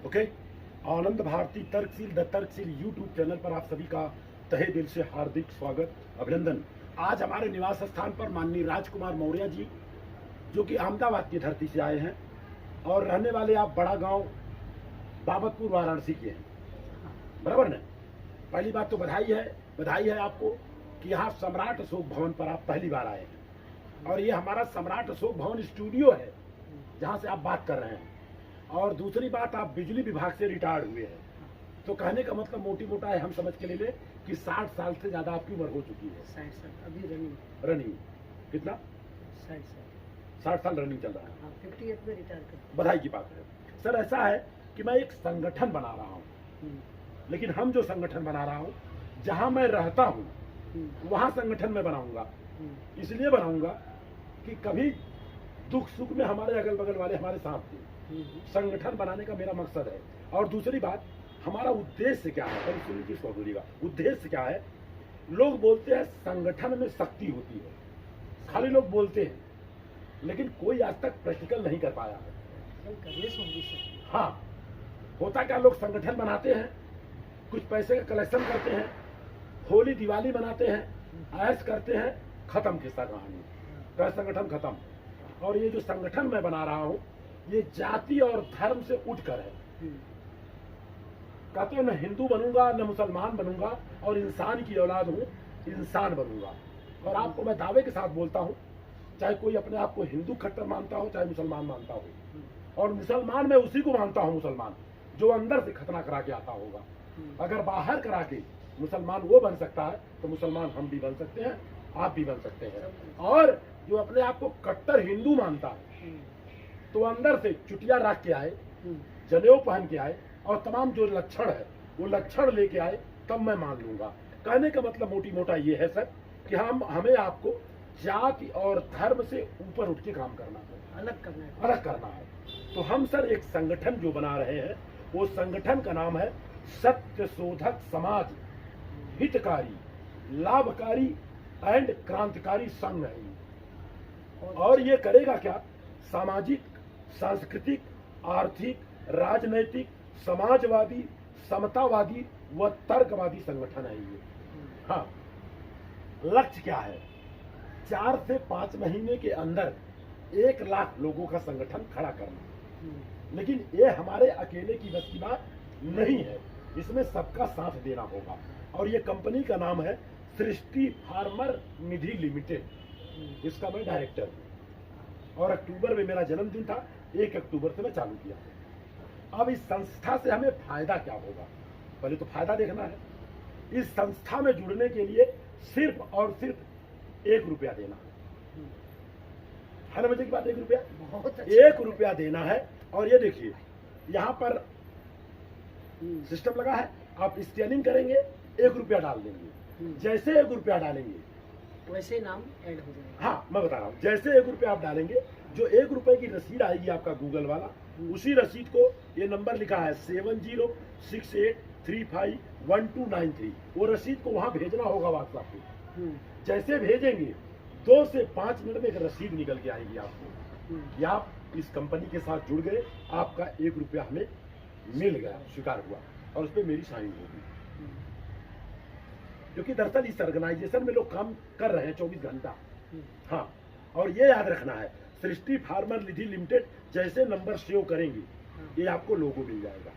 Okay. Anand Bharti Tarksheel the Tarksheel YouTube channel पर आप सभी का तहे दिल से हार्दिक स्वागत, अभिनंदन। आज हमारे निवास स्थान पर माननीय राजकुमार मौर्य जी, जो कि अहमदाबाद की धरती से आए हैं और रहने वाले आप बड़ा गांव बाबतपुर वाराणसी के हैं, बराबर न? पहली बात तो बधाई है आपको कि यहाँ सम्राट अशोक भवन पर आप पहली बार आए हैं और ये हमारा सम्राट अशोक भवन स्टूडियो है जहाँ से आप बात कर रहे हैं। और दूसरी बात, आप बिजली विभाग से रिटायर्ड हुए हैं, तो कहने का मतलब मोटी मोटा है हम समझ के ले लें कि 60 साल से ज्यादा आपकी उम्र हो चुकी है। 60 साल अभी रनिंग कितना? 60 साल रनिंग चल रहा है। 58 में रिटायर कर। बधाई की बात है सर। ऐसा है कि मैं एक संगठन बना रहा हूँ, लेकिन हम जो संगठन बना रहा हूँ, जहाँ मैं रहता हूँ वहाँ संगठन में बनाऊंगा। इसलिए बनाऊंगा कि कभी दुख सुख में हमारे अगल बगल वाले हमारे साथ थे। संगठन बनाने का मेरा मकसद है। और दूसरी बात, हमारा उद्देश्य क्या है, सुनिएगा उद्देश्य क्या है। लोग बोलते हैं संगठन में शक्ति होती है, खाली लोग बोलते हैं, लेकिन कोई आज तक प्रैक्टिकल नहीं कर पाया है। करने से होगी सर। हाँ, होता क्या, लोग संगठन बनाते हैं, कुछ पैसे का कलेक्शन करते हैं, होली दिवाली मनाते हैं, ऐश करते हैं, खत्म किस्सा कहानी, तो संगठन खत्म। और ये जो संगठन मैं बना रहा हूँ, ये जाति और धर्म से उठकर है। कहते हैं न हिंदू बनूंगा न मुसलमान बनूंगा, और इंसान की औलाद हूँ, इंसान बनूंगा। और आपको मैं दावे के साथ बोलता हूँ, चाहे कोई अपने आप को हिंदू खट्टर मानता हो, चाहे मुसलमान मानता हो, और मुसलमान मैं उसी को मानता हूँ, मुसलमान जो अंदर से खतना करा के आता होगा। अगर बाहर करा के मुसलमान वो बन सकता है, तो मुसलमान हम भी बन सकते हैं, आप भी बन सकते हैं। और जो अपने आप को कट्टर हिंदू मानता है, तो अंदर से चुटिया रख के आए, जनेऊ पहन के आए, और तमाम जो लक्षण है वो लक्षण लेके आए, तब मैं मान लूंगा। कहने का मतलब मोटी मोटा ये है सर कि हमें आपको जाति और धर्म से ऊपर उठ के काम करना है, अलग करना है। तो हम सर एक संगठन जो बना रहे हैं, वो संगठन का नाम है सत्य शोधक समाज हितकारी लाभकारी एंड क्रांतिकारी संघ है। और ये करेगा क्या? सामाजिक, सांस्कृतिक, आर्थिक, राजनैतिक, समाजवादी, समतावादी व तर्कवादी संगठन है ये। हाँ, लक्ष्य क्या है? 4 से 5 महीने के अंदर 1 लाख लोगों का संगठन खड़ा करना। लेकिन ये हमारे अकेले की बस की बात नहीं है, इसमें सबका साथ देना होगा। और ये कंपनी का नाम है सृष्टि फार्मर निधि लिमिटेड, इसका मैं डायरेक्टर हूँ। और अक्टूबर में मेरा जन्मदिन था, 1 अक्टूबर से मैं चालू किया। अब इस संस्था से हमें फायदा क्या होगा, पहले तो फायदा देखना है। इस संस्था में जुड़ने के लिए सिर्फ और सिर्फ 1 रुपया देना है ना? मुझे की बात, 1 रुपया, 1 रुपया देना है। और ये देखिए यहाँ पर सिस्टम लगा है, आप स्कैनिंग करेंगे, 1 रुपया डाल देंगे। जैसे 1 रुपया डालेंगे वैसे नाम ऐड हो जाएगा। हाँ, मैं बता रहा हूँ, जैसे 1 रुपया आप डालेंगे, जो 1 रुपए की रसीद आएगी आपका गूगल वाला, उसी रसीद को ये नंबर लिखा है 7068351293, वो रसीद को वहां भेजना होगा व्हाट्सएप पे। जैसे भेजेंगे 2 से 5 मिनट में एक रसीद निकल के आएगी आपको, या आप इस कंपनी के साथ जुड़ गए, आपका 1 रुपया हमें मिल गया, स्वीकार हुआ, और उस पर मेरी साइन होगी। क्योंकि दरअसल इस ऑर्गेनाइजेशन में लोग काम कर रहे हैं 24 घंटा। हाँ, और ये याद रखना है, सृष्टि फार्मर निधि लिमिटेड जैसे नंबर सेव करेंगे, ये आपको लोगो मिल जाएगा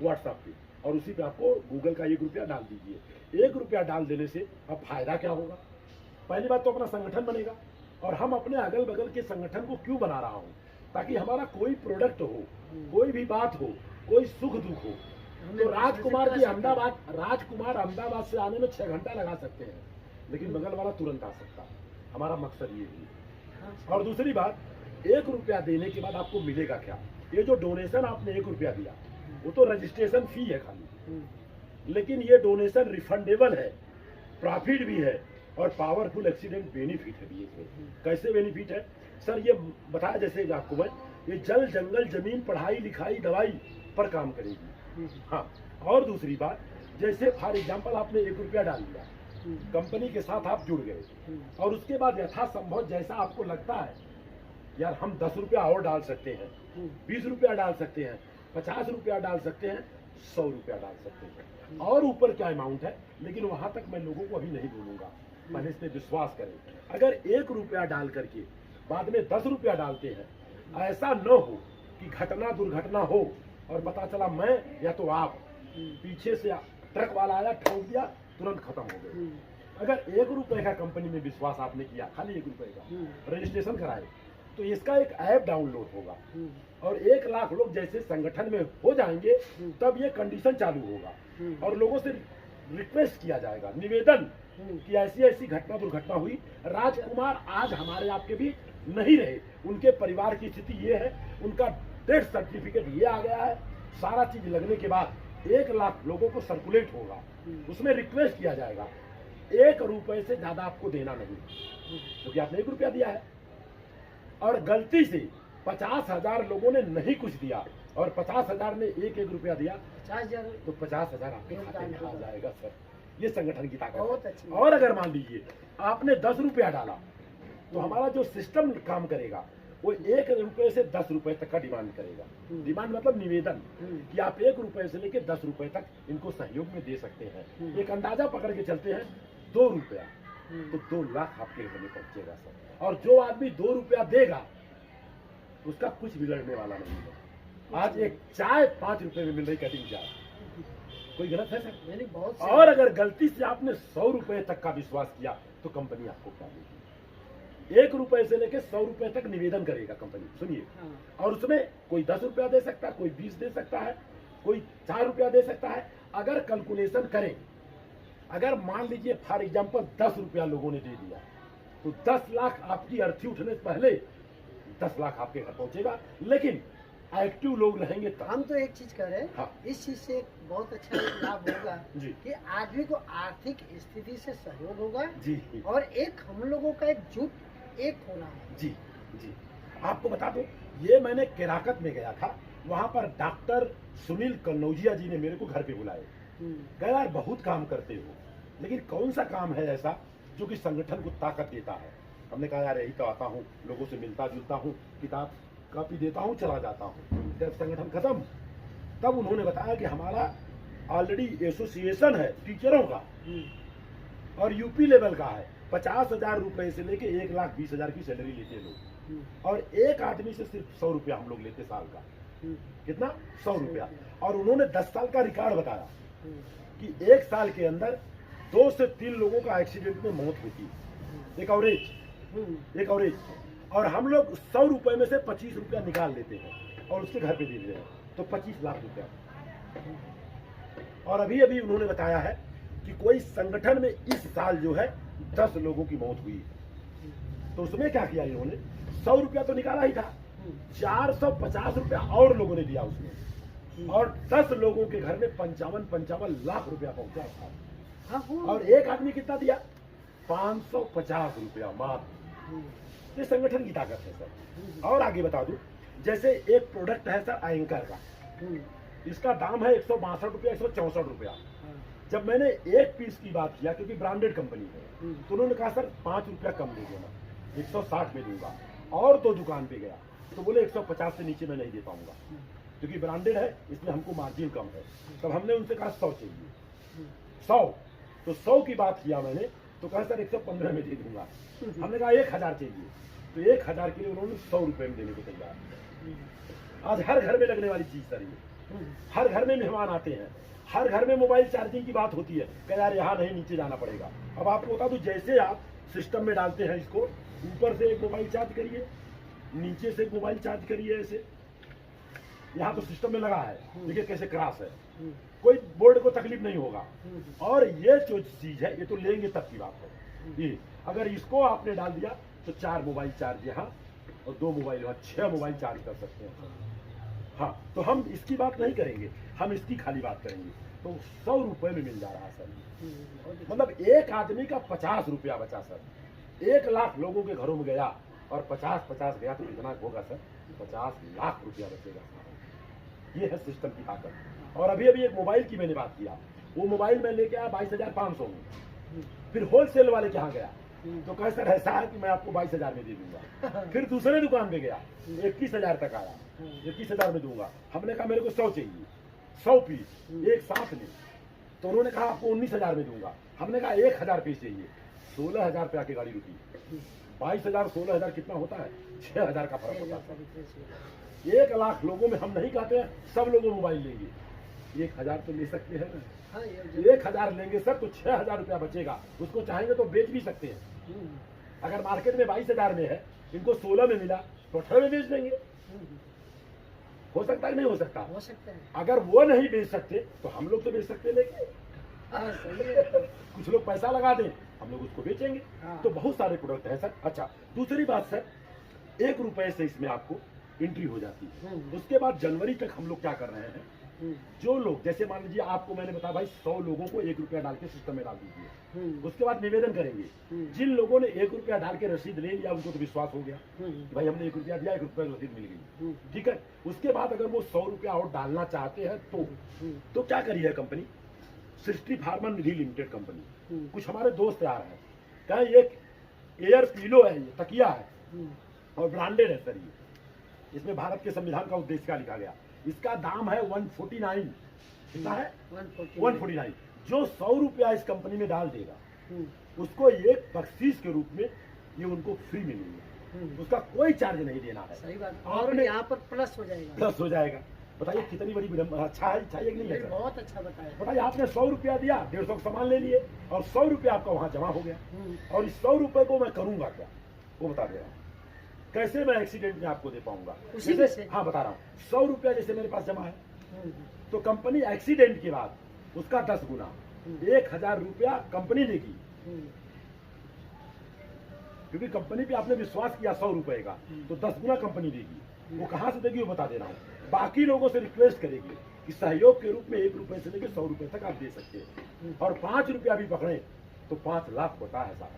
व्हाट्सएप पे, और उसी पे आपको गूगल का 1 रुपया डाल दीजिए। 1 रुपया डाल देने से अब फायदा क्या होगा? पहली बात तो अपना संगठन बनेगा। और हम अपने अगल बगल के संगठन को क्यों बना रहा हूँ? ताकि हमारा कोई प्रोडक्ट हो, कोई भी बात हो, कोई सुख दुख हो, तो राजकुमार अहमदाबाद से आने में 6 घंटा लगा सकते हैं, लेकिन बगल वाला तुरंत आ सकता है। हमारा मकसद ये है। और दूसरी बात, 1 रुपया देने के बाद आपको मिलेगा क्या? ये जो डोनेशन आपने 1 रुपया दिया, वो तो रजिस्ट्रेशन फी है खाली, लेकिन ये डोनेशन रिफंडेबल है, प्रॉफिट भी है, और पावरफुल एक्सीडेंट बेनिफिट है भी इसमें। कैसे बेनिफिट है सर? ये बताया जैसे आपको मैं, ये जल जंगल जमीन पढ़ाई लिखाई दवाई पर काम करेगी। हाँ, और दूसरी बात, जैसे फॉर एग्जाम्पल आपने 1 रुपया डाल दिया, कंपनी के साथ आप जुड़ गए, और उसके बाद यथासंभव जैसा आपको लगता है यार हम 10 रुपया और डाल सकते हैं, 20 रुपया डाल सकते हैं, 50 रुपया डाल सकते हैं, 100 रुपया डाल सकते हैं, और ऊपर क्या अमाउंट है, लेकिन वहां तक मैं लोगों को अभी नहीं बोलूंगा, पहले इस पे विश्वास करें। अगर 1 रुपया डाल करके बाद में 10 रुपया डालते हैं, ऐसा न हो कि घटना दुर्घटना हो और पता चला मैं या तो आप पीछे से ट्रक वाला आया, ठोक दिया, तुरंत खत्म हो गए। अगर 1 रुपए का कंपनी में विश्वास आपने किया, खाली 1 रुपए का रजिस्ट्रेशन कराए, तो इसका एक ऐप डाउनलोड होगा और 1 लाख लोग जैसे संगठन में हो जाएंगे तब ये कंडीशन चालू होगा और लोगों से रिक्वेस्ट किया जाएगा, निवेदन कि ऐसी ऐसी घटना दुर्घटना हुई, राजकुमार आज हमारे आपके भी नहीं रहे, उनके परिवार की स्थिति ये है, उनका डेथ सर्टिफिकेट ये आ गया है, सारा चीज लगने के बाद 1 लाख लोगों को सर्कुलेट होगा, उसमें रिक्वेस्ट किया जाएगा 1 रुपए से ज्यादा आपको देना नहीं, क्योंकि आपने 1 रुपया दिया है। और गलती से 50,000 लोगों ने नहीं कुछ दिया और 50,000 ने 1-1 रुपया दिया, 50,000 तो 50,000 आपके खाते में आ जाएगा सर। ये संगठन की ताकत बहुत है। अच्छी। और अगर मान लीजिए आपने 10 रुपया डाला, तो हमारा जो सिस्टम काम करेगा वो 1 रुपए से 10 रुपए तक का डिमांड करेगा। डिमांड मतलब निवेदन कि आप 1 रुपए से लेकर 10 रुपए तक इनको सहयोग में दे सकते हैं। एक अंदाजा पकड़ के चलते हैं, 2 रुपया तो 2 लाख आपके घर में पहुंचेगा सर। और जो आदमी 2 रुपया देगा उसका कुछ बिगड़ने वाला नहीं है। आज एक चाय 5 रुपए में मिल रही, कटिंग चाय, कोई गलत है सर? यानी बहुत और अगर गलती से आपने 100 रुपए तक का विश्वास किया तो कंपनी आपको क्या देगी? 1 रुपए से लेकर 100 रुपए तक निवेदन करेगा कंपनी, सुनिए। और उसमें कोई 10 रुपया दे सकता है, कोई 20 दे सकता है, कोई 4 रुपया दे सकता है। अगर कैलकुलेशन करें, अगर मान लीजिए फॉर एग्जाम्पल 10 रुपया लोगों ने दे दिया, तो 10 लाख आपकी अर्थी उठने से पहले 10 लाख आपके घर पहुंचेगा। लेकिन एक्टिव लोग रहेंगे तो हम तो एक चीज कर रहे हैं, हाँ। इस चीज से बहुत अच्छा लाभ होगा जी। कि आदमी को आर्थिक स्थिति से सहयोग होगा जी और एक हम लोगों का एकजुट एक होना है। जी जी। आपको बता दूं, ये मैंने केराकत में गया था, वहां पर डॉक्टर सुनील कन्नौजिया जी ने मेरे को घर पे बुलाए, कहा यार बहुत काम करते हो, लेकिन कौन सा काम है ऐसा जो कि संगठन को ताकत देता है? हमने कहा यार यही तो आता हूँ, लोगों से मिलता जुलता हूँ, किताब कॉपी देता हूँ, चला जाता हूँ। जब संगठन खत्म, तब उन्होंने बताया कि हमारा ऑलरेडी एसोसिएशन है टीचरों का और यूपी लेवल का है, 50,000 रुपए से लेके 1,20,000 की सैलरी लेते लोग, और एक आदमी से सिर्फ 100 रुपया हम लोग लेते साल का। कितना? 100 रुपया। और उन्होंने 10 साल का रिकॉर्ड बताया कि 1 साल के अंदर 2 से 3 लोगों का एक्सीडेंट में मौत होती, एक एवरेज। और हम लोग 100 रुपए में से 25 रुपया निकाल लेते हैं और उसके घर पे दे देते हैं, तो 25 लाख रुपया। और अभी अभी उन्होंने बताया है कि कोई संगठन में इस साल जो है 10 लोगों की मौत हुई, तो उसमें क्या किया इन्होंने? 100 रुपया तो निकाला ही था, 450 रुपया और लोगों ने दिया उसमें, और 10 लोगों के घर में 55 लाख रुपया पहुंचा था। और एक आदमी कितना दिया? 550 रुपया मात्र। ये संगठन की ताकत है सर। और आगे बता दूं, जैसे एक प्रोडक्ट है सर एंकर का, इसका दाम है 162 रुपया, 164 रुपया। जब मैंने एक पीस की बात किया, क्योंकि ब्रांडेड कंपनी है, तो उन्होंने कहा सर 5 रुपया कम दे देना, 160 में दूंगा। और 2 दुकान पे गया तो बोले 150 से नीचे मैं नहीं दे पाऊंगा, क्योंकि ब्रांडेड है, इसमें हमको मार्जिन कम है। तब हमने उनसे कहा 100 चाहिए, 100। तो 100 की बात किया मैंने, तो कहा सर 115 में दे दूंगा। हमने कहा 1000 चाहिए, तो 1000 के लिए उन्होंने 100 रुपए में देने को तैयार। आज हर घर में लगने वाली चीज सर ये, हर घर में मेहमान आते हैं, हर घर में मोबाइल चार्जिंग की बात होती है, कह यार यहाँ नहीं नीचे जाना पड़ेगा। अब आपको बता दूं, जैसे आप सिस्टम में डालते हैं इसको, ऊपर से एक मोबाइल चार्ज करिए, नीचे से एक मोबाइल चार्ज करिए, ऐसे यहाँ तो सिस्टम में लगा है, देखिए कैसे क्रॉस है, कोई बोर्ड को तकलीफ नहीं होगा। और ये जो चीज है ये तो लेंगे तब की बात है। ये अगर इसको आपने डाल दिया तो 4 मोबाइल चार्ज यहाँ और 2 मोबाइल वहाँ, 6 मोबाइल चार्ज कर सकते हैं। हाँ, तो हम इसकी बात नहीं करेंगे, हम इसकी खाली बात करेंगे। तो 100 रुपए में मिल जा रहा है सर, मतलब एक आदमी का 50 रुपया बचा सर। 1 लाख लोगों के घरों में गया और 50-50 गया तो कितना होगा सर? 50 लाख रुपया बचेगा। ये है सिस्टम की ताकत। और अभी अभी एक मोबाइल की मैंने बात किया, वो मोबाइल मैं लेके आया 22,500 में, फिर होलसेल वाले के यहाँ गया तो कहे सर ऐसा है कि मैं आपको 22,000 में दे दूंगा। फिर दूसरे दुकान पे गया, 21,000 तक आया, 21,000 में दूंगा। हमने कहा मेरे को 100 चाहिए, 100 पीस एक साथ में। तो उन्होंने कहा आपको 19,000 में दूंगा। हमने कहा 1,000 पीस चाहिए। 16,000 पे आके गाड़ी रुकी। 22,000 16,000 कितना होता है? 6,000 का फर्क होता है। 1 लाख लोगों में हम नहीं कहते हैं सब लोगों मोबाइल लेंगे, 1,000 तो ले सकते हैं ना। 1,000 लेंगे सर तो 6,000 रुपया बचेगा, उसको चाहेंगे तो बेच भी सकते हैं। अगर मार्केट में 22,000 में है, इनको 16 में मिला तो 18 में बेच देंगे। हो सकता है नहीं हो सकता? हो सकता है। अगर वो नहीं बेच सकते तो हम लोग तो बेच सकते लेंगे। कुछ लोग पैसा लगा दें, हम लोग उसको बेचेंगे। तो बहुत सारे प्रोडक्ट हैं सर। अच्छा, दूसरी बात सर, 1 रुपए से इसमें आपको एंट्री हो जाती है। उसके बाद जनवरी तक हम लोग क्या कर रहे हैं, जो लोग जैसे मान लीजिए आपको मैंने बताया भाई 100 लोगों को 1 रुपया डाल के सिस्टम में डाल दीजिए। उसके बाद निवेदन करेंगे। जिन लोगों ने 1 रुपया डाल के रसीद ले लिया उनको तो विश्वास हो गया कि भाई हमने 1 रुपया दिया, 1 रुपया रसीद मिल गई, ठीक है। उसके बाद अगर वो 100 रुपया और डालना चाहते हैं तो क्या करी है कंपनी, सृष्टि फार्मा निधि लिमिटेड कंपनी, कुछ हमारे दोस्त आ रहे हैं, कहें एक एयर पीलो है, ये तकिया है और ब्रांडेड है सर। ये इसमें भारत के संविधान का उद्देश्य का लिखा गया। इसका दाम है 149। कितना है? 149। जो 100 रुपया इस कंपनी में डाल देगा उसको एक बख्शीश के रूप में ये उनको फ्री मिलेगी। उसका कोई चार्ज नहीं देना है। सही बात। और यहाँ पर प्लस हो जाएगा। प्लस हो जाएगा। बताइए कितनी बड़ी अच्छा है, चाहिए कि नहीं है? बहुत अच्छा बताया। बताइए आपने 100 रुपया दिया, 150 का सामान ले लिए और 100 रुपया आपका वहाँ जमा हो गया। और इस 100 रुपए को मैं करूंगा क्या, वो बता दे रहा हूँ। कैसे मैं एक्सीडेंट में आपको दे पाऊंगा उसी में से? हाँ बता रहा हूँ। 100 रुपया जैसे मेरे पास जमा है तो कंपनी एक्सीडेंट के बाद उसका 10 गुना 1,000 रुपया कंपनी देगी, क्योंकि कंपनी पे आपने विश्वास किया 100 रुपए का, तो 10 गुना कंपनी देगी। वो कहाँ से देगी वो बता दे रहा हूँ। बाकी लोगों से रिक्वेस्ट करेगी कि सहयोग के रूप में 1 रुपए से लेकर 100 रुपए तक आप दे सकते हैं। और 5 रुपया भी पकड़े तो 5 लाख होता है साहब।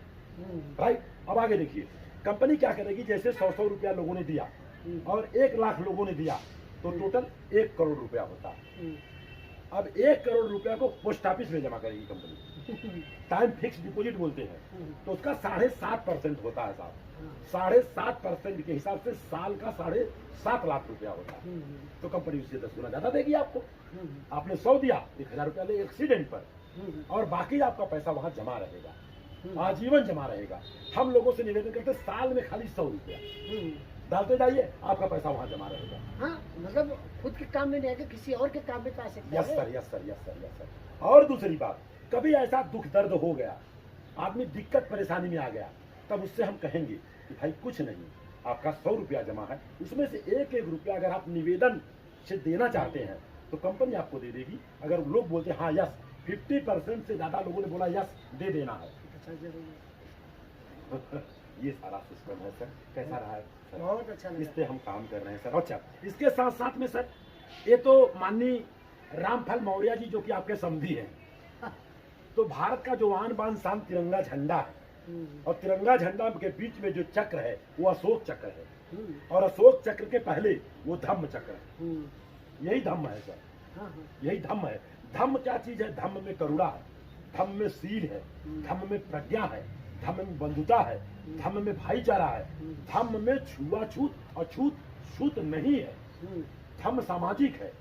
राइट। अब आगे देखिए कंपनी क्या करेगी, जैसे 100 रुपया लोगों ने दिया और 1 लाख लोगों ने दिया तो टोटल 1 करोड़ रुपया होता है। अब 1 करोड़ रुपया को पोस्ट ऑफिस में जमा करेगी कंपनी। टाइम फिक्स डिपॉजिट बोलते हैं, तो उसका 7.5% होता है साहब। 7.5% के हिसाब से साल का 7.5 लाख रुपया होता है। तो कंपनी उससे 10 गुना ज्यादा देगी आपको। आपने 100 दिया, 1,000 रुपया ले एक्सीडेंट पर, और बाकी आपका पैसा वहां जमा रहेगा, आजीवन जमा रहेगा। हम लोगों से निवेदन करते साल में खाली 100 रुपया डालते जाइए, आपका पैसा वहां जमा रहेगा। हाँ, मतलब खुद के काम में नहीं आएगा, किसी और के काम में तो आ सकता है। Yes sir, yes sir, yes sir, yes sir. और दूसरी बात, कभी ऐसा दुख दर्द हो गया, आदमी दिक्कत परेशानी में आ गया, तब उससे हम कहेंगे कि भाई कुछ नहीं, आपका 100 रुपया जमा है, उसमें से 1-1 रुपया अगर आप निवेदन से देना चाहते हैं तो कंपनी आपको दे देगी। अगर लोग बोलते हैं हाँ यस, 50% से ज्यादा लोगों ने बोला यस दे देना है। ये सारा सिस्टम है सर। कैसा रहा है सर? बहुत अच्छा लगा। इस पे हम काम कर रहे हैं सर। अच्छा, इसके साथ साथ में सर ये तो माननीय रामफल मौर्य जी जो कि आपके समधी हैं, तो भारत का जो आन बान शान तिरंगा झंडा है, और तिरंगा झंडा के बीच में जो चक्र है वो अशोक चक्र है, और अशोक चक्र के पहले वो धम्म चक्र है। यही धम्म है सर, यही धम्म है। धम्म क्या चीज है? धम्म में करुणा है, धम्म में शील है, धम्म में प्रज्ञा है, धम्म में बंधुता है, धम्म में भाईचारा है, धम्म में छुआछूत और छूत नहीं है, धम्म सामाजिक है।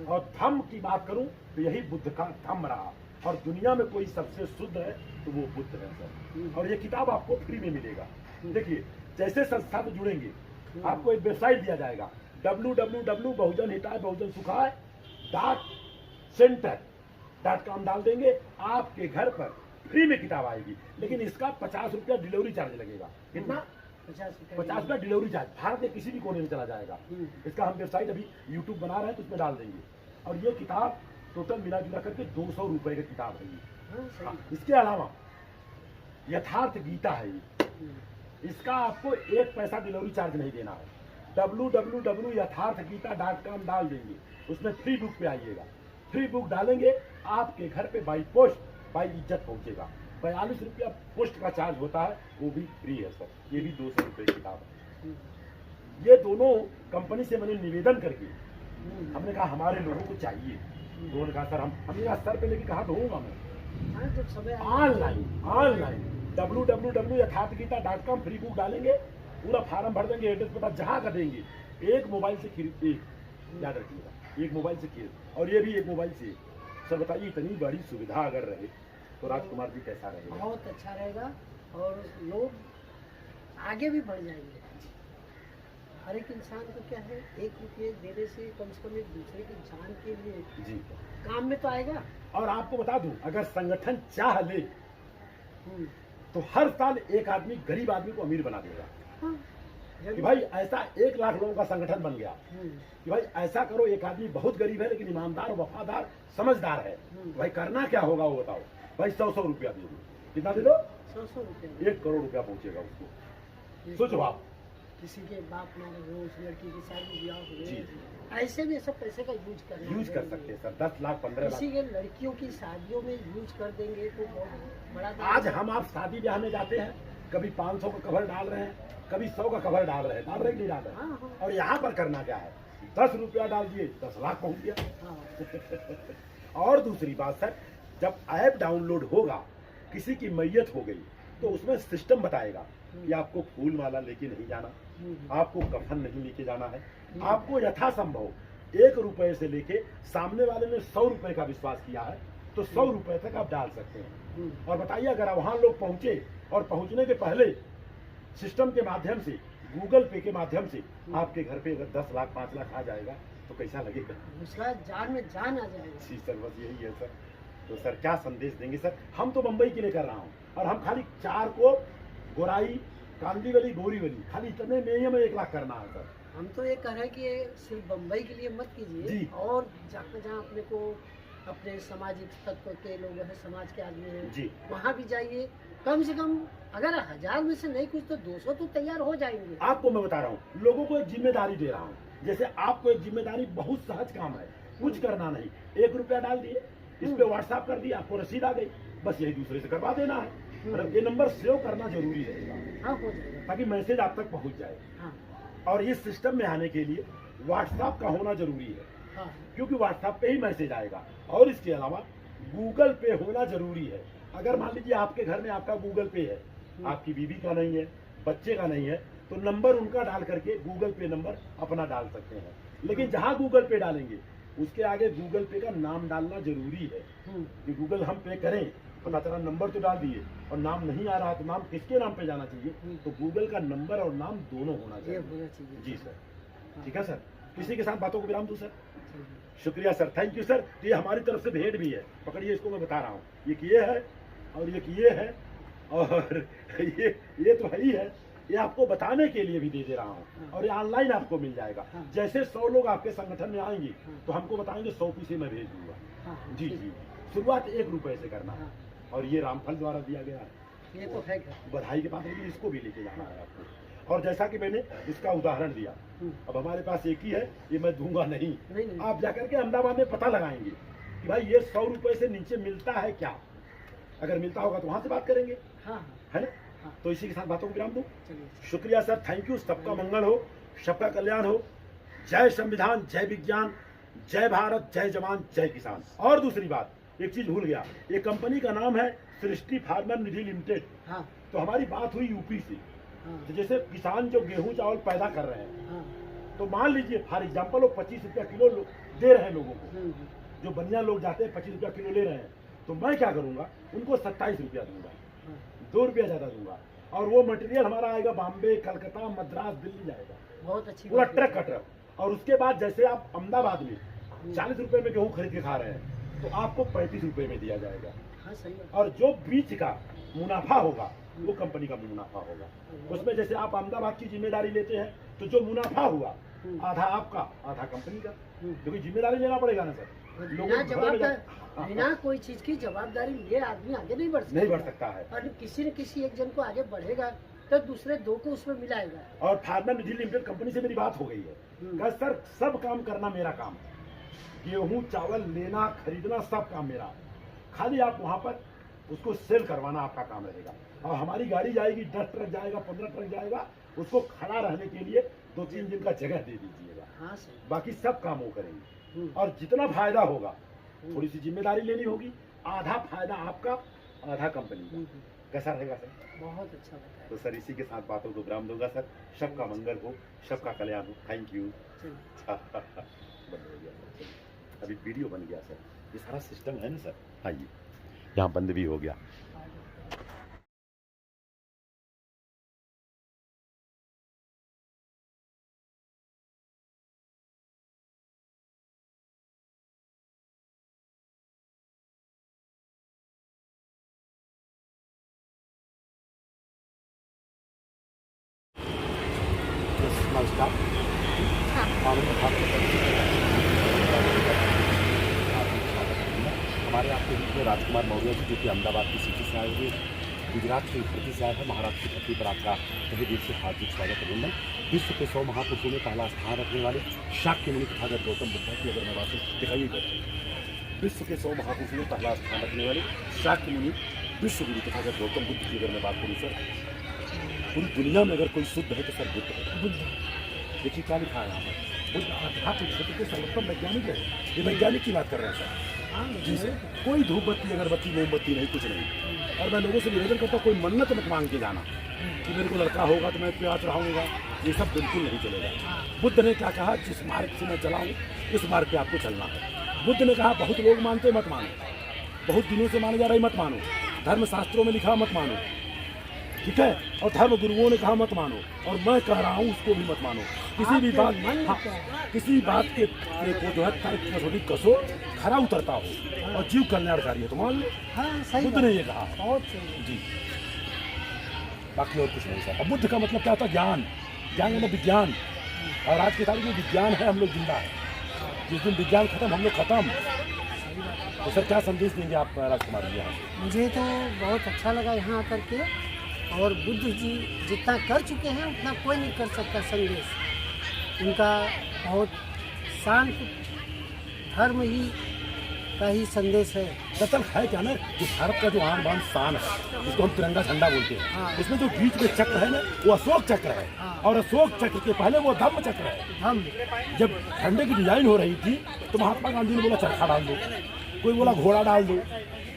और धम्म की बात करूं तो यही बुद्ध का धम्म रहा, और दुनिया में कोई सबसे शुद्ध है तो वो बुद्ध है सर। और ये किताब आपको फ्री में मिलेगा। देखिए जैसे संस्था से जुड़ेंगे आपको एक वेबसाइट दिया जाएगा, www.बहुजनहिताय-बहुजनसुखाय.center.com डाल देंगे, आपके घर पर फ्री में किताब आएगी। लेकिन इसका 50 रुपया डिलीवरी चार्ज लगेगा। कितना? 50 रुपया डिलीवरी चार्ज। भारत के किसी भी कोने में चला जाएगा। इसका हम वेबसाइट अभी यूट्यूब बना रहे हैं तो उसमें डाल देंगे। और ये किताब टोटल मिला जुला करके 200 रुपए की किताब है ये। इसके अलावा यथार्थ गीता है ये, इसका आपको 1 पैसा डिलीवरी चार्ज नहीं देना है। www.यथार्थगीता.com डाल देंगे, उसमें फ्री बुक पे आइएगा। फ्री बुक डालेंगे, आपके घर पे बाई पोस्ट बाई इज्जत पहुंचेगा। 42 रुपया पोस्ट का चार्ज होता है, वो भी फ्री है सर। ये भी 200 रुपए की किताब है। ये दोनों कंपनी से मैंने निवेदन करके हमने कहा हमारे लोगों को चाहिए। उन्होंने कहा सर हमने कहा सर पे लेके कहा दूंगा मैं ऑनलाइन www.yathardgita.com फ्री बुक डालेंगे, पूरा फार्म भर देंगे, एड्रेस पता जहाँ का देंगे, एक मोबाइल से खरीद, एक याद रखिएगा, एक मोबाइल से खरीद, और ये भी एक मोबाइल से। सर बताइए, इतनी बड़ी सुविधा अगर रहे तो राजकुमार जी कैसा रहेगा? बहुत अच्छा रहेगा और लोग आगे भी बढ़ जाएंगे। हर एक इंसान को क्या है, 1 रुपये देने से कम एक दूसरे की जान के लिए जी काम में तो आएगा। और आपको बता दूं, अगर संगठन चाह ले तो हर साल एक आदमी, गरीब आदमी को अमीर बना देगा। हाँ, कि भाई ऐसा 1 लाख लोगों का संगठन बन गया कि भाई ऐसा करो, एक आदमी बहुत गरीब है लेकिन ईमानदार, वफादार, समझदार है, भाई करना क्या होगा वो बताओ, भाई 100 रुपया दे दो, कितना दे दो? 100 रुपये, 1 करोड़ रुपया पहुंचेगा उसको। सोचो आप, किसी के बाप मैरिज हो, उस लड़की की शादी ब्याह जी हो, ऐसे भी सब पैसे का यूज करना यूज कर सकते हैं सर, 10 लाख 15 लाख। किसी के लड़कियों की शादियों में यूज कर देंगे तो बहुत बड़ा। आज हम आप शादी ब्याह में जाते हैं, कभी 500 का कवर डाल रहे हैं, कभी 100 का कवर डाल रहे हैं, डाल रहे नहीं डाल रहे? हाँ, हाँ। और यहाँ पर करना क्या है, 10 रुपया डाल दिए 10 लाख पहुंच गया। हाँ। और दूसरी बात सर, जब ऐप डाउनलोड होगा, किसी की मैयत हो गई तो उसमें सिस्टम बताएगा कि आपको फूल माला लेके नहीं जाना, आपको कफन नहीं लेके जाना है, आपको यथासंभव 1 रुपए से लेके, सामने वाले ने 100 रुपए का विश्वास किया है तो 100 रुपए तक आप डाल सकते हैं। और बताइए, अगर वहां लोग पहुंचे और पहुंचने के पहले सिस्टम के माध्यम से, गूगल पे के माध्यम से आपके घर पे अगर 10 लाख 5 लाख आ जाएगा तो कैसा लगेगा? उसका जान में जान आ जाएगा। जी सर, बस यही है सर। तो सर क्या संदेश देंगे सर? हम तो मुंबई के लिए कर रहा हूँ और हम खाली 4 को गोराई, कांदीवली, बोरीवली, खाली इतने में ही हमें 1 लाख करना है सर। हम तो ये कह रहे हैं कि ये सिर्फ बम्बई के लिए मत कीजिए, और जहाँ जहाँ अपने को अपने सामाजिक तत्व के लोग हैं, समाज के आदमी हैं जी, वहाँ भी जाइए। कम से कम अगर 1000 में से नहीं कुछ तो 200 तो तैयार हो जाएंगे। आपको मैं बता रहा हूँ, लोगों को एक जिम्मेदारी दे रहा हूँ। जैसे आपको एक जिम्मेदारी, बहुत सहज काम है, कुछ करना नहीं, 1 रुपया डाल दिए, इस पे व्हाट्सएप कर दिया, आपको रसीद आ गई, बस यही दूसरे से करवा देना है। मतलब ये नंबर सेव करना जरूरी रहेगा, हाँ, हो जाएगा, ताकि मैसेज आप तक पहुंच जाए। हाँ, और इस सिस्टम में आने के लिए व्हाट्सएप का होना जरूरी है, हाँ, क्योंकि व्हाट्सएप पे ही मैसेज आएगा। और इसके अलावा गूगल पे होना जरूरी है। अगर मान लीजिए आपके घर में आपका गूगल पे है, आपकी बीवी का नहीं है, बच्चे का नहीं है, तो नंबर उनका डाल करके गूगल पे नंबर अपना डाल सकते हैं। लेकिन जहां गूगल पे डालेंगे उसके आगे गूगल पे का नाम डालना जरूरी है कि गूगल हम पे करें, पता चला नंबर तो डाल दिए और नाम नहीं आ रहा, तो नाम किसके नाम पे जाना चाहिए? तो गूगल का नंबर और नाम दोनों होना ये चाहिए। होना चाहिए। जी सर, ठीक है सर। किसी के साथ बातों को विराम दूं सर? शुक्रिया सर, थैंक यू सर। तो ये हमारी तरफ से भेंट भी है, पकड़िए इसको, मैं बता रहा हूँ, ये है और ये है और ये तो है ही है, ये आपको बताने के लिए भी दे दे रहा हूँ। और ये ऑनलाइन आपको मिल जाएगा। जैसे 100 लोग आपके संगठन में आएंगे तो हमको बताएंगे 100 पीसे मैं भेज दूंगा। जी जी, शुरुआत 1 रुपए से करना है। और ये रामफल द्वारा दिया गया है, ये तो है, बधाई के पात्र भी, इसको भी लेके जाना है आपको। और जैसा कि मैंने इसका उदाहरण दिया, अब हमारे पास एक ही है, ये मैं दूंगा नहीं, आप जाकर के अहमदाबाद में पता लगाएंगे कि भाई ये 100 रुपए से नीचे मिलता है क्या। अगर मिलता होगा तो वहां से बात करेंगे, है ना? तो इसी के साथ बातों को विराम दूं। शुक्रिया सर, थैंक यू। सबका मंगल हो, सबका कल्याण हो। जय संविधान, जय विज्ञान, जय भारत, जय जवान, जय किसान। और दूसरी बात, एक चीज भूल गया, ये कंपनी का नाम है सृष्टि फार्मर निधि लिमिटेड। तो हमारी बात हुई यूपी से, तो जैसे किसान जो गेहूं चावल पैदा कर रहे हैं, तो मान लीजिए फॉर एग्जाम्पल वो 25 रुपया किलो दे रहे हैं लोगों को, जो बनिया लोग जाते हैं 25 रुपया किलो ले रहे हैं, तो मैं क्या करूंगा, उनको 27 रुपया दूंगा, 2 रुपया ज्यादा दूंगा। और वो मटेरियल हमारा आएगा बॉम्बे, कलकत्ता, मद्रास, दिल्ली जाएगा, बहुत अच्छी पूरा ट्रक का ट्रक। और उसके बाद जैसे आप अहमदाबाद में 40 रुपए में गेहूं खरीद के खा रहे हैं, तो आपको 35 रुपए में दिया जाएगा। और जो बीच का मुनाफा होगा वो कंपनी का मुनाफा होगा। उसमें जैसे आप अहमदाबाद की जिम्मेदारी लेते हैं, तो जो मुनाफा हुआ आधा आपका आधा कंपनी का, क्योंकि जिम्मेदारी लेना पड़ेगा ना सर। बिना कोई चीज की जवाबदारी लिए आदमी आगे नहीं बढ़ सकता है। और किसी न किसी एक जन को आगे बढ़ेगा तो दूसरे 2 को उसमें मिलाएगा। और फार्मर निधि लिमिटेड कंपनी से मेरी बात हो गई है, सर सब काम करना मेरा काम, गेहूं चावल लेना खरीदना सब काम मेरा, खाली आप वहां पर उसको सेल करवाना आपका काम रहेगा। और हमारी गाड़ी जाएगी, 10 ट्रक जाएगा, 15 ट्रक जाएगा, उसको खड़ा रहने के लिए 2-3 दिन का जगह दे दीजिएगा, बाकी सब काम वो करेंगे। और जितना फायदा होगा थोड़ी सी जिम्मेदारी लेनी होगी, आधा फायदा आपका आधा कंपनी का। कैसा रहेगा सर? बहुत अच्छा बताया। तो सर इसी के साथ बातों को विराम दूंगा सर। सबका मंगल हो, सबका कल्याण हो। Thank you. चलिए। बंद हो गया सर। चलिए, अभी वीडियो बन गया सर। ये सारा सिस्टम है ना सर। हाँ जी, यहाँ बंद भी हो गया। नमस्कार। हमारे आपके बीच में राजकुमार मौर्य जी, जो कि अहमदाबाद की सिटी से आए हुए, गुजरात की धरती से आए हैं। महाराष्ट्र की धरती पर आपका तहे दिल से हार्दिक स्वागत अभिनंदन। विश्व के 100 महापुरुषों में पहला स्थान रखने वाले शाक्य मुनि तथागत गौतम बुद्ध की अगर मैं बात दिखाई दें, विश्व के 100 महापुरुषों में पहला स्थान रखने वाले शाक्य मुनि विश्व गुरु तथागत गौतम बुद्ध की अगर मैं बात करूँ सर, पूरी दुनिया में अगर कोई शुद्ध है तो सर बुद्ध है। बुद्ध देखिए क्या लिखा है यहाँ पर, बुद्ध आध्यात्मिक क्षेत्र के सर्वोत्तम वैज्ञानिक है। ये वैज्ञानिक की बात कर रहे हैं सर जी सर। कोई धूप बत्ती, अगरबत्ती, मोमबत्ती नहीं, कुछ नहीं। और मैं लोगों से निवेदन करता हूँ, कोई मन्नत मत मांग के जाना कि मेरे को लड़का होगा तो मैं प्यार चढ़ाऊंगा, ये सब बिल्कुल नहीं चलेगा। बुद्ध ने क्या कहा, जिस मार्ग से मैं चला हूँ इस मार्ग पे आपको चलना है। बुद्ध ने कहा बहुत लोग मानते मत मानो, बहुत दिनों से माने जा रही मत मानो, धर्म शास्त्रों में लिखा मत मानो, ठीक है, और धर्म गुरुओं ने कहा मत मानो, और मैं कह रहा हूँ उसको भी मत मानो। किसी भी बात, हाँ, किसी बात के को जो है तर्क कसो, खरा उतरता हो और जीव कल्याणकारी है तो मान लो। हाँ, बुद्ध ने ये कहा बहुत जी, बाकी और कुछ नहीं सर। अब बुद्ध का मतलब क्या होता है, ज्ञान। ज्ञान मतलब विज्ञान, और आज की तारीख में विज्ञान है, हम लोग जिंदा है। जिस दिन विज्ञान खत्म हम लोग खत्म। तो सर क्या संदेश देंगे आप राजकुमार जी यहाँ से? मुझे तो बहुत अच्छा लगा यहाँ आकर के, और बुद्ध जी जितना कर चुके हैं उतना कोई नहीं कर सकता। संदेश उनका बहुत शांत धर्म ही का ही संदेश है। दरअसल है क्या ना, कि भारत का जो आन बान शान है, जिसको हम तिरंगा झंडा बोलते हैं, हाँ। उसमें जो बीच में चक्र है ना, वो अशोक चक्र है। हाँ। और अशोक चक्र के पहले वो धम्म चक्र है। हम जब झंडे की डिजाइन हो रही थी तो महात्मा गांधी ने बोला चरखा डाल दो, कोई बोला घोड़ा डाल दो,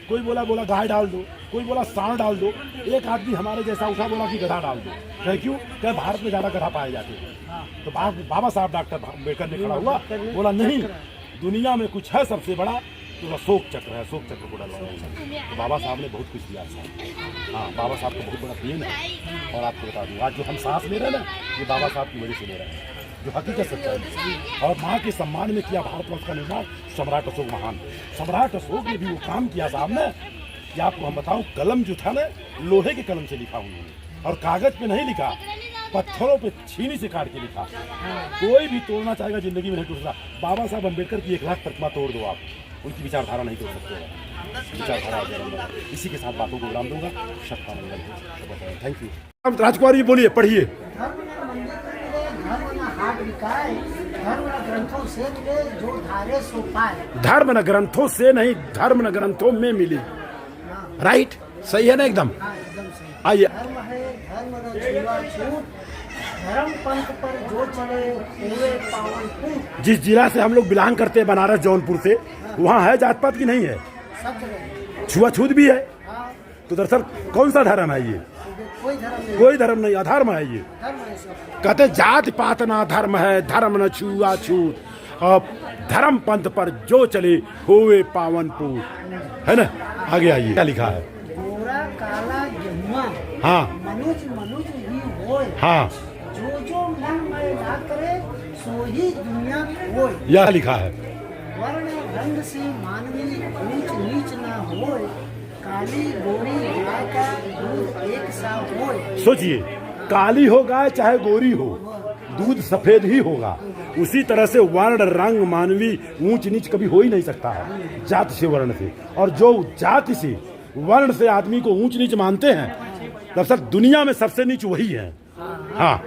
कोई बोला गाय डाल दो, कोई बोला सांड डाल दो, एक आदमी हमारे जैसा उठा बोला कि गधा डाल दो। कह क्यों? क्या भारत में ज़्यादा गधा पाए जाते हैं। तो बाबा साहब डॉक्टर अम्बेडकर ने खड़ा हुआ, बोला नहीं, दुनिया में कुछ है सबसे बड़ा, तो अशोक चक्र है, अशोक चक्र को डलवाया। तो बाबा साहब ने बहुत कुछ दिया साहब। हाँ, बाबा साहब का बहुत बड़ा देन है। और आपको बता दूँ, आज जो हम सांस ले रहे हैं ना, ये बाबा साहब की वजह से ले रहे हैं, जो हकीकत सच्चाई है। और माँ के सम्मान में किया भारतवर्ष का निर्माण सम्राट अशोक महान। सम्राट अशोक ने भी वो काम किया साहब ने, कि आपको हम बताऊं, कलम जो था ना, लोहे के कलम से लिखा उन्होंने, और कागज पे नहीं लिखा, पत्थरों पे छीनी से काट के लिखा। कोई भी तोड़ना चाहेगा जिंदगी में नहीं टूट सकता। बाबा साहब अम्बेडकर की 1 लाख प्रतिमा तोड़ दो आप, उनकी विचारधारा नहीं तोड़ सकते। विचारधारा इसी के साथ बातों को विराम दूंगा। सबका मंगल हो। Thank you. राजकुमार जी बोलिए, पढ़िए। धर्म न हाट बिकाए, धर्म न ग्रंथों से मिले, जो धारे सो पाए। धर्म न ग्रंथों से नहीं, धर्म न ग्रंथों में मिली। राइट, सही है ना एकदम? हाँ, एकदम सही। आइए। धर्म है, धर्म न छूआछूत, धर्म पंथ पर जो चले हुए पावन पूत। जिस जिला से हम लोग बिलोंग करते हैं, बनारस जौनपुर से, वहाँ है जात पात की नहीं है, सब जगह। छुआछूत भी है। हाँ, तो दरअसल कौन सा धर्म है ये? कोई धर्म नहीं, कोई धर्म नहीं, अधर्म है ये। धर्म है सब। कहते जात पात ना धर्म है, धर्म न छुआछूत, और धर्म पंथ पर जो चले हुए पावन पूत, है ना? आगे आइए, क्या लिखा है? गोरा काला गेहुआ, हाँ मनुज मनुज ही होय। हाँ, जो मन में ना करे, सो ही दुनिया होय। यह लिखा है। वर्ण रंग से मानवी ऊंच नीच ना होय, काली गोरी गाय का दूध एक सा होय। सोचिए, काली हो गाय चाहे गोरी हो, दूध सफेद ही होगा। उसी तरह से वर्ण रंग मानवी ऊंच नीच कभी हो ही नहीं सकता है जात से, वर्ण से। और जो जाति से वर्ण से आदमी को ऊंच नीच मानते हैं, दरअसल दुनिया में सबसे नीच वही है। हाँ,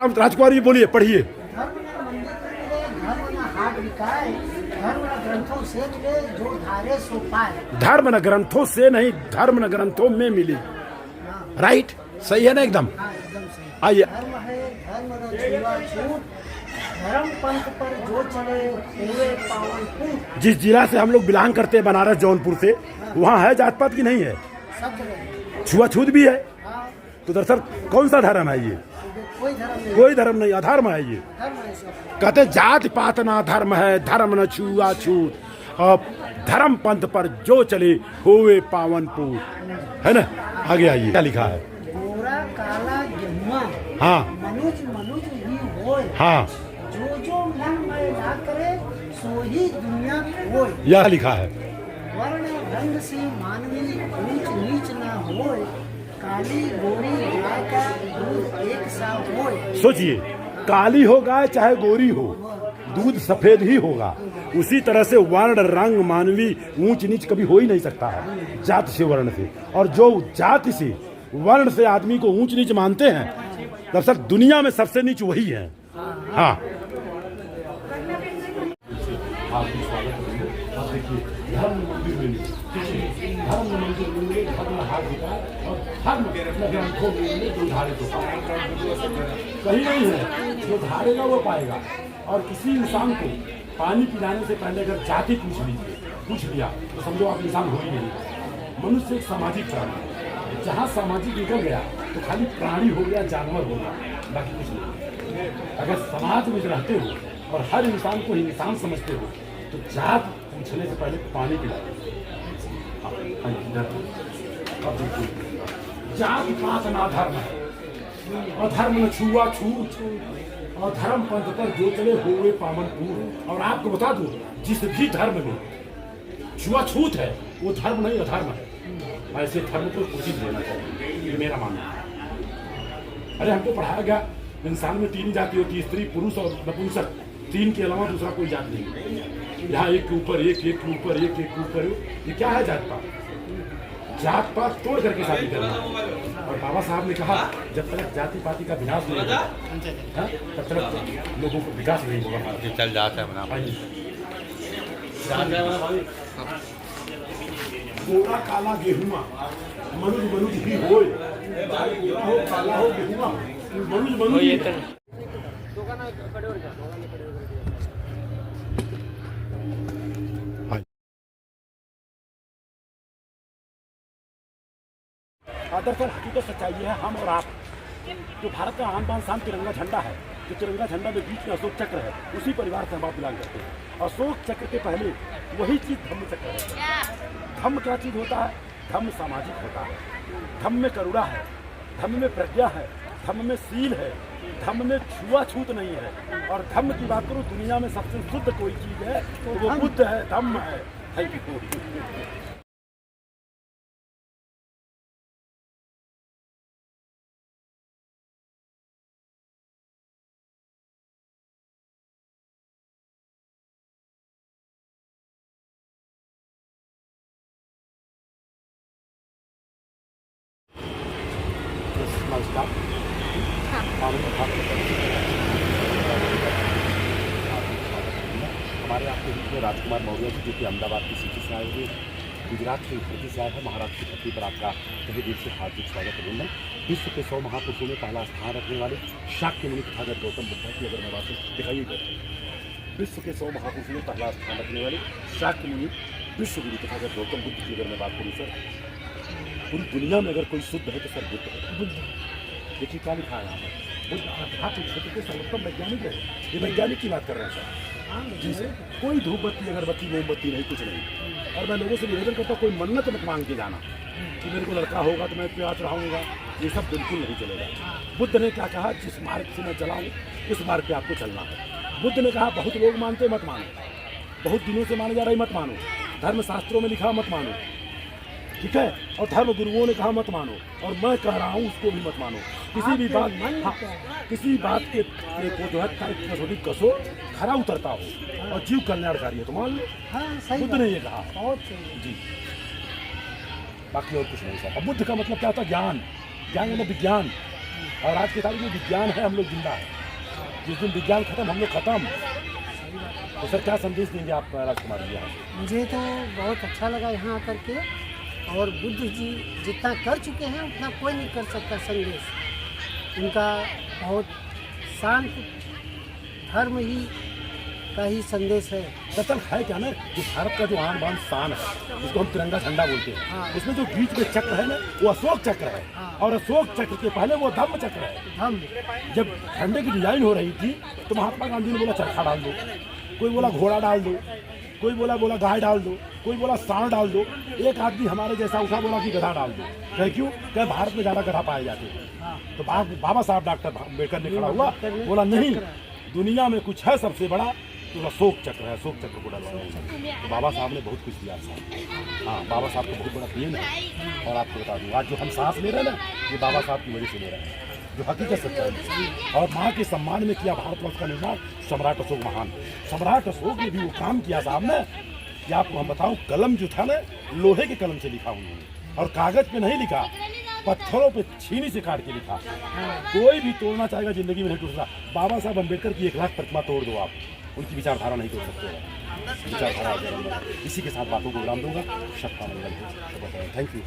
राजकुमार जी बोलिए, पढ़िए। धर्म न हाट बिकाए, धर्म न ग्रंथों से मिले, जो धारे सो पाए। धर्म न ग्रंथों से नहीं, धर्म न ग्रंथों में मिली। राइट, सही है ना एकदम? हाँ, एकदम सही। आइए। धर्म है, धर्म न छुआछूत, धर्म पंथ पर जो चले हुए पावन पुण्य। जिस जिला से हम लोग बिलोंग करते हैं, बनारस जौनपुर से, वहाँ है जात पात की नहीं है? सब जगह छुआछूत भी है? हाँ, तो दरअसल कौन सा धर्म है ये? कोई धर्म नहीं, कोई धर्म नहीं, अधर्म है ये। धर्म है सब। कहते जात पात ना धर्म है, धर्म न छुआछूत, और धर्म पंथ पर जो चले होवे पावन पूत, है ना? आगे आइए, क्या लिखा है? गोरा काला गेहुआ, हाँ मनुज मनुज ही होय, हाँ, जो जो मन में ना करे सो ही दुनिया होय। यह लिखा है। वर्ण रंग से मानवी ऊंच नीच ना होय, काली गोरी गाय का दूध एक सा होय। सोचिए, काली हो गाय चाहे गोरी हो, दूध सफेद ही होगा। उसी तरह से वर्ण रंग मानवी ऊंच नीच कभी हो ही नहीं सकता है जात से, वर्ण से। और जो जाति से वर्ण से आदमी को ऊंच नीच मानते हैं, दरअसल दुनिया में सबसे नीच वही है। हाँ, धर्म मंदिर में धर्म मंदिर में धर्म हाथ दिखा और धर्म ग्रंथों में जो धारित होगा, कहीं नहीं है जो धारेगा वो पाएगा। और किसी इंसान को पानी पिलाने से पहले अगर जाति पूछ लिया तो समझो आप इंसान हो ही नहीं। मनुष्य एक सामाजिक प्राणी है, जहाँ सामाजिक निकल गया तो खाली प्राणी हो गया, जानवर हो गया, बाकी कुछ नहीं। अगर समाज में रहते हो और हर इंसान को इंसान समझते हो तो जात पूछने से पहले पानी पिला दो। जात पात ना धर्म है, और धर्म न छुआछूत, और धर्म पंथ पर जो चले हुए पावन पूत। और आपको बता दूं, जिस भी धर्म में छुआछूत है वो धर्म नहीं, अधर्म है। ऐसे धर्म को उचित देना चाहिए, ये मेरा मानना है। अरे हमको पढ़ाया गया इंसान में 3 जाति होती है, स्त्री पुरुष और नपुंसक। 3 के अलावा दूसरा कोई जात नहीं। यहाँ एक के ऊपर एक, एक के ऊपर एक, एक के ऊपर एक। ये क्या है जात पात? जात पात तोड़ करके शादी करना। और बाबा साहब ने कहा जब तक जाति पाति का विनाश नहीं होगा, तब तक लोगों को विकास नहीं होगा। चल जाता है गोरा काला गेहुआ, मनुज मनुज ही होय, गोरा हो काला हो गेहुआ, मनुज मनुज ही। दरअसल हकीकत सच्चाई है, हम और आप, जो भारत का आन बान शान तिरंगा झंडा है, जो तिरंगा झंडा में बीच में अशोक चक्र है, उसी परिवार से हम आप बिलोंग करते हैं। अशोक चक्र के पहले वही चीज धम्म चक्र है। धम्म क्या चीज होता है? धम्म सामाजिक होता है। धम्म में करुणा है, धम्म में प्रज्ञा है, धम्म में सील है, धम्म में छुआछूत नहीं है। और धम्म की बात करूं, दुनिया में सबसे शुद्ध कोई चीज है तो वो बुद्ध है, धम्म है। Thank you. नमस्कार। हमारे आपके बीच में राजकुमार मौर्य जी, जो कि अहमदाबाद की सिटी से आए हुए, गुजरात के उत्पत्ति से आए हैं। महाराष्ट्र की धरती पर आपका तहे दिल से हार्दिक स्वागत अभिनंदन। विश्व के 100 महापुरुषों में पहला स्थान रखने वाले शाक्य मुनि तथागत गौतम बुद्ध की अगर मैं बात दिखाई देते, विश्व के 100 महापुरुषों में पहला स्थान रखने वाले शाक्य मुनि विश्व गुरु तथागत गौतम बुद्ध की अगर मैं बात करूँ सर, पूरी दुनिया में अगर कोई शुद्ध है तो सर बुद्ध है। बुद्ध देखिए क्या लिखा है यहाँ पर, बुद्ध आध्यात्मिक क्षेत्र के सर्वोत्तम वैज्ञानिक है। ये वैज्ञानिक की बात कर रहे हैं सर जी सर। कोई धूप बत्ती अगरबत्ती मोमबत्ती नहीं, कुछ नहीं। और मैं लोगों से निवेदन करता हूँ, कोई मन्नत मत मांग के जाना कि मेरे को लड़का होगा तो मैं प्यास रहूँगा, ये सब बिल्कुल नहीं चलेगा। बुद्ध ने क्या कहा, जिस मार्ग से मैं चला हूँ उस मार्ग पे आपको चलना है। बुद्ध ने कहा बहुत लोग मानते मत मानो, बहुत दिनों से माने जा रही मत मानो, धर्म शास्त्रों में लिखा मत मानो, ठीक है, और धर्म गुरुओं ने कहा मत मानो, और मैं कह रहा हूँ उसको भी मत मानो। किसी भी बात, हाँ, किसी बात के को जो है तर्क कसो, खरा उतरता हो और जीव कल्याणकारी है तो मान लो। हाँ, बुद्ध ने ये कहा बहुत जी, बाकी और कुछ नहीं सर। बुद्ध का मतलब क्या होता है? ज्ञान। ज्ञान मतलब विज्ञान, और आज की तारीख में विज्ञान है, हम लोग जिंदा है। जिस दिन विज्ञान खत्म हम लोग खत्म। तो सर क्या संदेश देंगे आप राजकुमार जी यहाँ? मुझे तो बहुत अच्छा लगा यहाँ आकर के, और बुद्ध जी जितना कर चुके हैं उतना कोई नहीं कर सकता संदेश। उनका बहुत शांत धर्म ही का ही संदेश है। दरअसल है क्या ना कि भारत का जो आन बान शान है, जिसको हम तिरंगा झंडा बोलते हैं, हाँ। उसमें जो बीच में चक्र है ना, वो अशोक चक्र है। हाँ। और अशोक चक्र के पहले वो धम्म चक्र है। धम्म। जब झंडे की डिजाइन हो रही थी तो महात्मा गांधी ने बोला चरखा डाल दो, कोई बोला घोड़ा डाल दो, कोई बोला गाय डाल दो, कोई बोला सांड डाल दो, एक आदमी हमारे जैसा उठा बोला कि गधा डाल दो। कह क्यों? क्या भारत में ज्यादा गधा पाए जाते हैं। हाँ। तो बाबा साहब डॉक्टर अम्बेडकर ने खड़ा हुआ, बोला नहीं, दुनिया में कुछ है सबसे बड़ा, तो अशोक चक्र है, अशोक चक्र को डलवाया। तो बाबा साहब ने बहुत कुछ किया साहब। हाँ, बाबा साहब का बहुत बड़ा देन है। और आपको बता दूँ, आज जो हम सांस ले रहे हैं ना, ये बाबा साहब की वजह से ले रहे हैं, जो हकीकत सच्चाई है। और माँ के सम्मान में किया भारतवर्ष का निर्माण सम्राट अशोक महान। सम्राट अशोक ने भी वो काम किया साहब ने कि आपको हम बताऊं, कलम जो था ना, लोहे के कलम से लिखा उन्होंने, और कागज पे नहीं लिखा, पत्थरों पे छीनी से काट के लिखा। कोई भी तोड़ना चाहेगा जिंदगी में नहीं टूट सकता। बाबा साहब अम्बेडकर की 1 लाख प्रतिमा तोड़ दो आप, उनकी विचारधारा नहीं तोड़ सकते। विचारधारा इसी के साथ बातों को विराम दूंगा। शब्द थैंक यू।